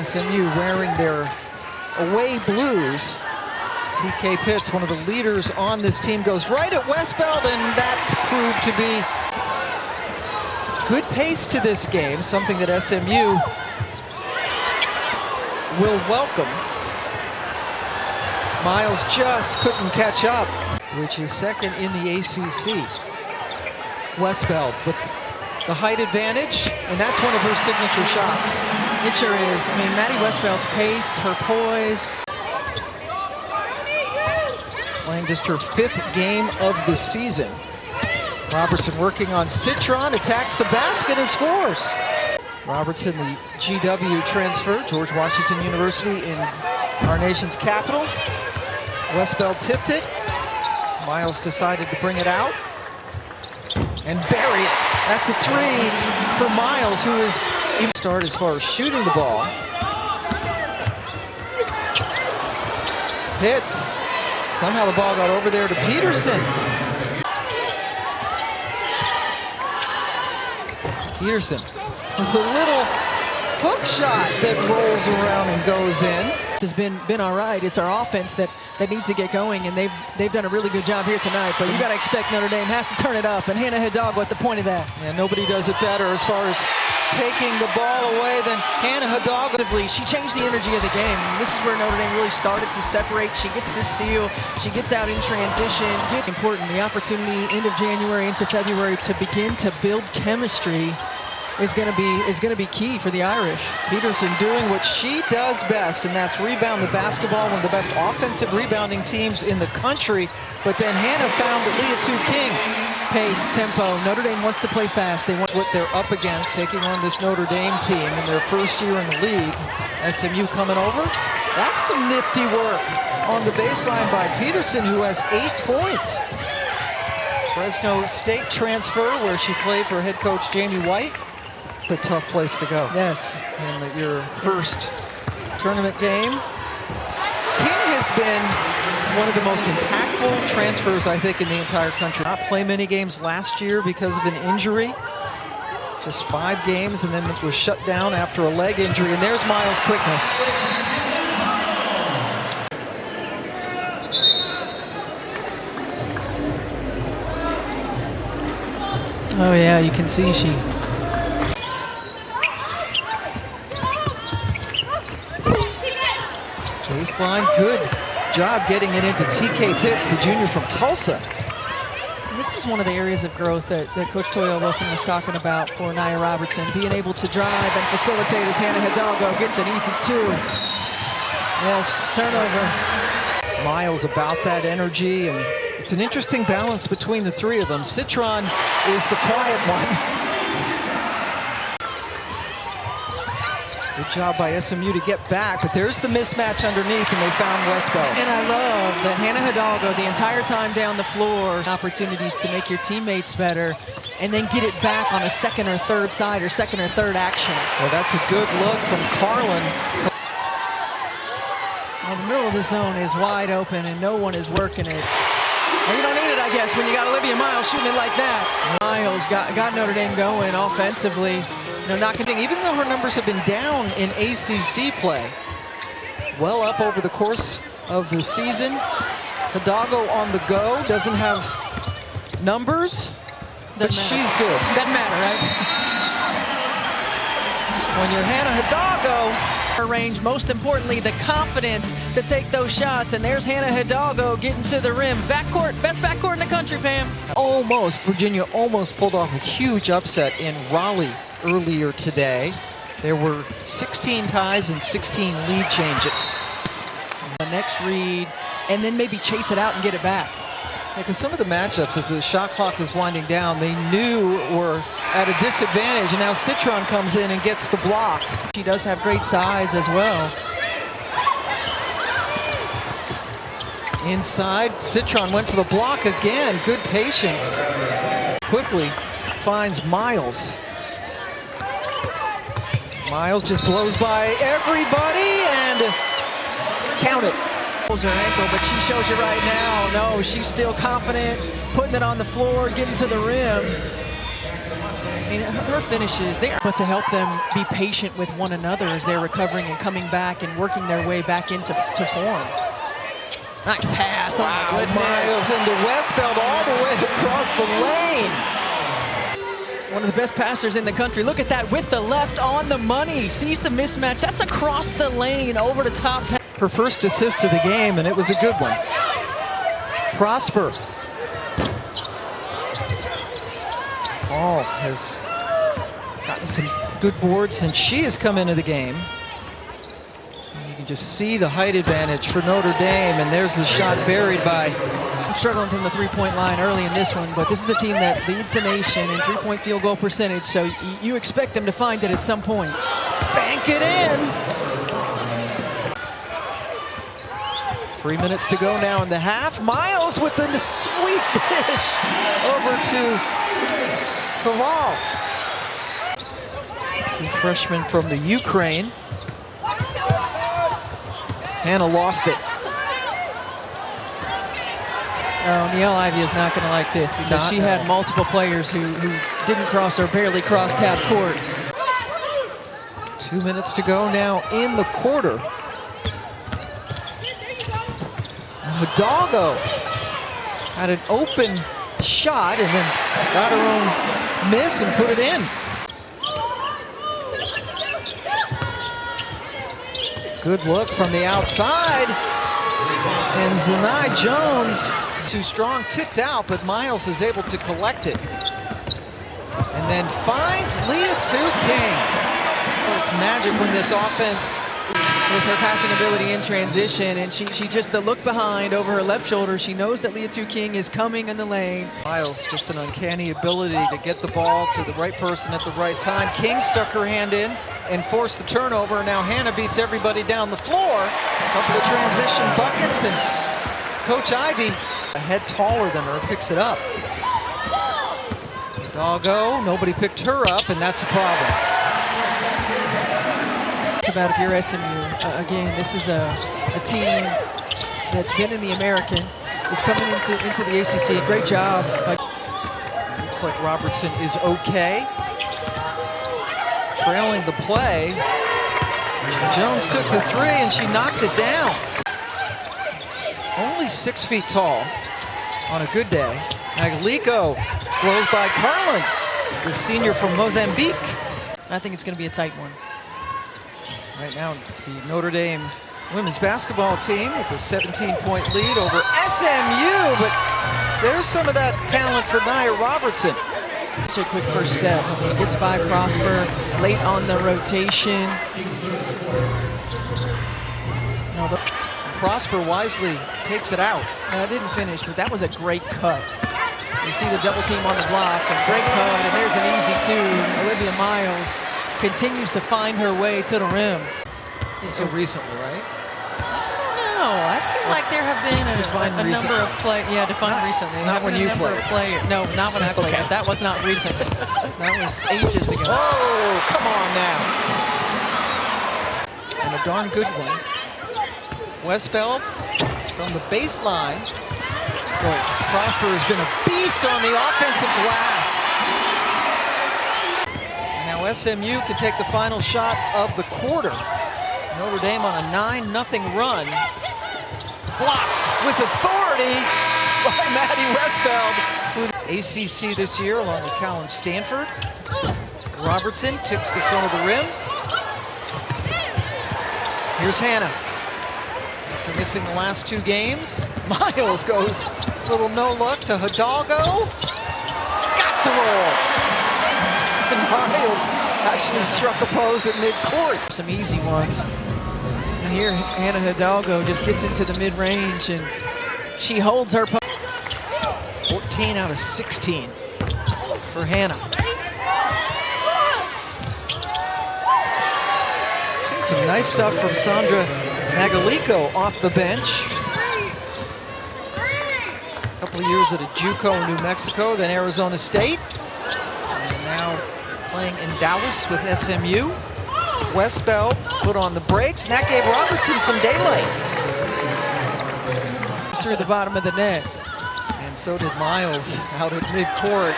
SMU wearing their away blues. TK Pitts, one of the leaders on this team, goes right at Westbeld, and that proved to be good pace to this game, something that SMU will welcome. Miles just couldn't catch up, which is second in the ACC. Westbeld with the height advantage, and that's one of her signature shots. It sure is. I mean, Maddy Westbeld's pace, her poise. Playing just her 5th game of the season. Robertson working on Citron, attacks the basket and scores. Robertson, the GW transfer, George Washington University in our nation's capital. Westbeld tipped it. Miles decided to bring it out and bury it. That's a 3 for Miles, who is even start as far as shooting the ball. Hits. Somehow the ball got over there to Peterson. Peterson with a little hook shot that rolls around and goes in. Has been all right. It's our offense that needs to get going, and they've done a really good job here tonight. But you got to expect Notre Dame has to turn it up, and Hannah Hidalgo at the point of that. Yeah, nobody does it better as far as taking the ball away than Hannah Hidalgo. She changed the energy of the game. This is where Notre Dame really started to separate. She gets the steal. She gets out in transition. It's important. The opportunity end of January into February to begin to build chemistry is going to be key for the Irish. Peterson doing what she does best, and that's rebound the basketball, one of the best offensive rebounding teams in the country. But then Hannah found Liatu King. Pace, tempo. Notre Dame wants to play fast. They want what they're up against, taking on this Notre Dame team in their first year in the league. SMU coming over. That's some nifty work on the baseline by Peterson, who has 8 points. Fresno State transfer, where she played for head coach Jamie White. It's a tough place to go. Yes. In your first tournament game. King has been one of the most impactful transfers, I think, in the entire country. Not play many games last year because of an injury. Just 5 games, and then it was shut down after a leg injury. And there's Miles' quickness. Oh yeah, you can see she. Baseline, good job getting it into TK Pitts, the junior from Tulsa. And this is one of the areas of growth that Coach Toyo Wilson was talking about for Nia Robertson, being able to drive and facilitate as Hannah Hidalgo gets an easy 2. Yes, turnover. Miles about that energy, and it's an interesting balance between the 3 of them. Citron is the quiet one. Good job by SMU to get back, but there's the mismatch underneath, and they found Westbeld. And I love that Hannah Hidalgo, the entire time down the floor, opportunities to make your teammates better, and then get it back on a second or third side or second or third action. Well, that's a good look from Carlin. Well, the middle of the zone is wide open, and no one is working it. Well, you don't need it, I guess, when you got Olivia Miles shooting it like that. Miles got Notre Dame going offensively. Not kidding, even though her numbers have been down in ACC play, well up over the course of the season. Hidalgo on the go, doesn't have numbers, but she's good. Doesn't matter, right? When you're Hannah Hidalgo, her range, most importantly, the confidence to take those shots, and there's Hannah Hidalgo getting to the rim. Backcourt, best backcourt in the country, Pam. Virginia almost pulled off a huge upset in Raleigh earlier today. There were 16 ties and 16 lead changes. The next read, and then maybe chase it out and get it back. Because some of the matchups, as the shot clock was winding down, they knew were at a disadvantage, and now Citron comes in and gets the block. She does have great size as well. Inside, Citron went for the block again. Good patience. Quickly finds Miles. Miles just blows by everybody and count it. Her ankle, but she shows you right now, no, she's still confident, putting it on the floor, getting to the rim. mean, her finishes, but to help them be patient with one another as they're recovering and coming back and working their way back into form. Nice pass. Oh, my goodness. Miles into Westbeld all the way across the lane. One of the best passers in the country. Look at that with the left on the money. Sees the mismatch. That's across the lane over the top. Her first assist of the game, and it was a good one. Prosper. Paul has gotten some good boards since she has come into the game. And you can just see the height advantage for Notre Dame, and there's the shot buried by. I'm struggling from the three-point line early in this one, but this is a team that leads the nation in three-point field goal percentage, so you expect them to find it at some point. Bank it in. 3 minutes to go now in the half. Miles with the sweet dish over to Koval. The freshman from the Ukraine. Hannah lost it. Oh, Niele Ivey is not going to like this because she had multiple players who didn't cross or barely crossed half court. 2 minutes to go now in the quarter. Hidalgo had an open shot and then got her own miss and put it in. Good look from the outside. And Zanai Jones, too strong, tipped out, but Miles is able to collect it. And then finds Liatu King. Oh, it's magic when this offense, with her passing ability in transition, and she just the look behind over her left shoulder, she knows that Liatu King is coming in the lane. Miles, just an uncanny ability to get the ball to the right person at the right time. King stuck her hand in and forced the turnover. Now Hannah beats everybody down the floor. A couple of transition buckets, and Coach Ivey, a head taller than her, picks it up. Hidalgo, nobody picked her up, and that's a problem. About if you're SMU, again, this is a team that's been in the American, is coming into the ACC. Great job. Looks like Robertson is okay. Trailing the play. Jones took the three and she knocked it down. She's only 6 feet tall on a good day. Magalico blows by Carlin, the senior from Mozambique. I think it's going to be a tight one. Right now, the Notre Dame women's basketball team with a 17-point lead over SMU, but there's some of that talent for Nia Robertson. Such a quick first step. He gets by Prosper late on the rotation. No, but Prosper wisely takes it out. it didn't finish, but that was a great cut. You see the double team on the block, and great cut, and there's an easy two. Olivia Miles continues to find her way to the rim. Until recently, right? No, I feel like there have been a number of players. Yeah, defined recently. Not when you played. No, not when I played. Okay. That was not recent. That was ages ago. Oh, come on now. And a darn good one. Westbeld from the baseline. Boy, Prosper has been a beast on the offensive glass. Now SMU can take the final shot of the quarter. Notre Dame on a 9-0 run. Blocked with authority by Maddy Westbeld, who ACC this year along with Colin Stanford. Robertson tips the front of the rim. Here's Hannah. After missing the last 2 games, Miles goes a little no luck to Hidalgo. Got the roll. And Miles actually struck a pose at midcourt. Some easy ones. And here Hannah Hidalgo just gets into the mid-range and she holds her 14 out of 16 for Hannah. Seeing some nice stuff from Sandra Magalico off the bench. A couple of years at a JUCO in New Mexico, then Arizona State. And now playing in Dallas with SMU. Westbeld put on the brakes, and that gave Robertson some daylight. Through the bottom of the net. And so did Miles out at midcourt.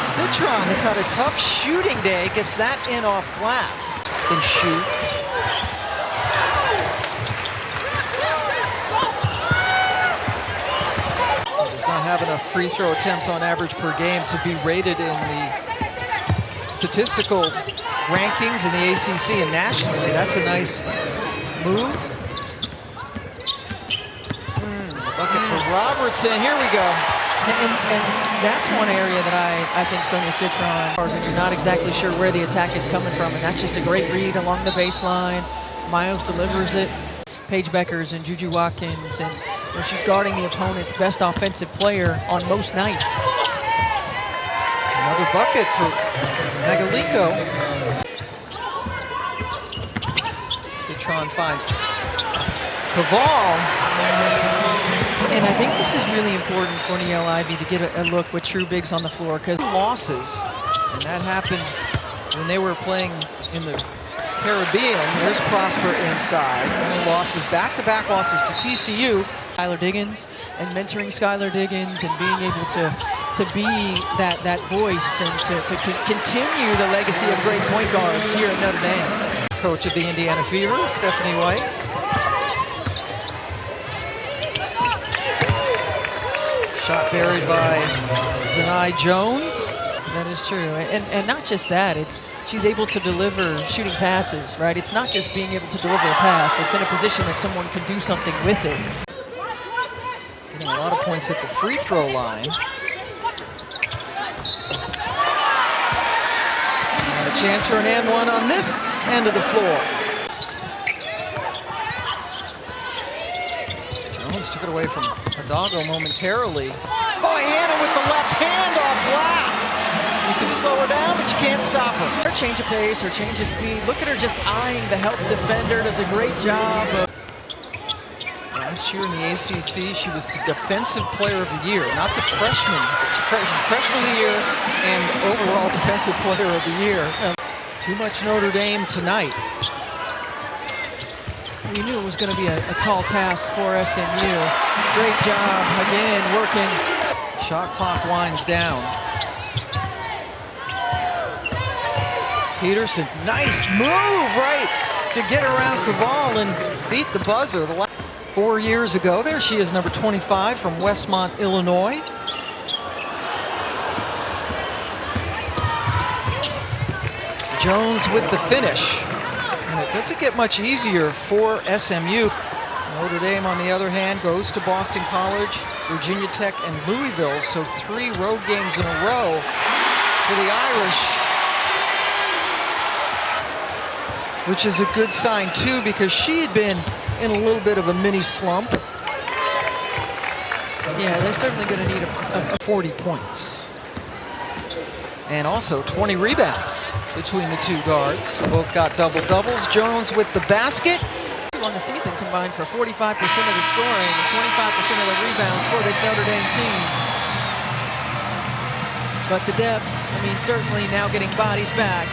Citron has had a tough shooting day, gets that in off glass. Can shoot. Does not have enough free throw attempts on average per game to be rated in the statistical rankings in the ACC and nationally. That's a nice move. Bucket for Robertson. Here we go. And that's one area that I think Sonia Citron, you're not exactly sure where the attack is coming from, and that's just a great read along the baseline. Miles delivers it. Paige Beckers and Juju Watkins, and she's guarding the opponent's best offensive player on most nights. Another bucket for Magaliko. Citron finds Caval. And I think this is really important for Niele Ivey to get a look with true bigs on the floor, because losses, and that happened when they were playing in the Caribbean. There's Prosper inside. Losses, back-to-back losses to TCU. Skylar Diggins, and mentoring Skylar Diggins, and being able to be that voice and to continue the legacy of great point guards here at Notre Dame. Coach of the Indiana Fever, Stephanie White. Shot buried by Zanai Jones. That is true, and not just that, she's able to deliver shooting passes, right? It's not just being able to deliver a pass, it's in a position that someone can do something with it. Getting a lot of points at the free throw line. And a chance for an and one on this end of the floor. Jones took it away from Hidalgo momentarily. Boy, Hannah with the left hand off glass. You can slow her down, but you can't stop her. Her change of pace, her change of speed. Look at her just eyeing the help defender. Does a great job. Last year in the ACC, she was the Defensive Player of the Year, not the freshman. Freshman of the Year and overall Defensive Player of the Year. Too much Notre Dame tonight. We knew it was going to be a tall task for SMU. Great job, again, working. Shot clock winds down. Peterson, nice move right to get around Caval and beat the buzzer. 4 years ago, there she is, number 25 from Westmont, Illinois. Jones with the finish. And it doesn't get much easier for SMU. Notre Dame, on the other hand, goes to Boston College, Virginia Tech, and Louisville. So 3 road games in a row for the Irish, which is a good sign, too, because she had been in a little bit of a mini slump. Yeah, they're certainly going to need a 40 points. And also 20 rebounds between the two guards. Both got double-doubles. Jones with the basket. On the season combined for 45% of the scoring and 25% of the rebounds for this Notre Dame team. But the depth, I mean, certainly now getting bodies back.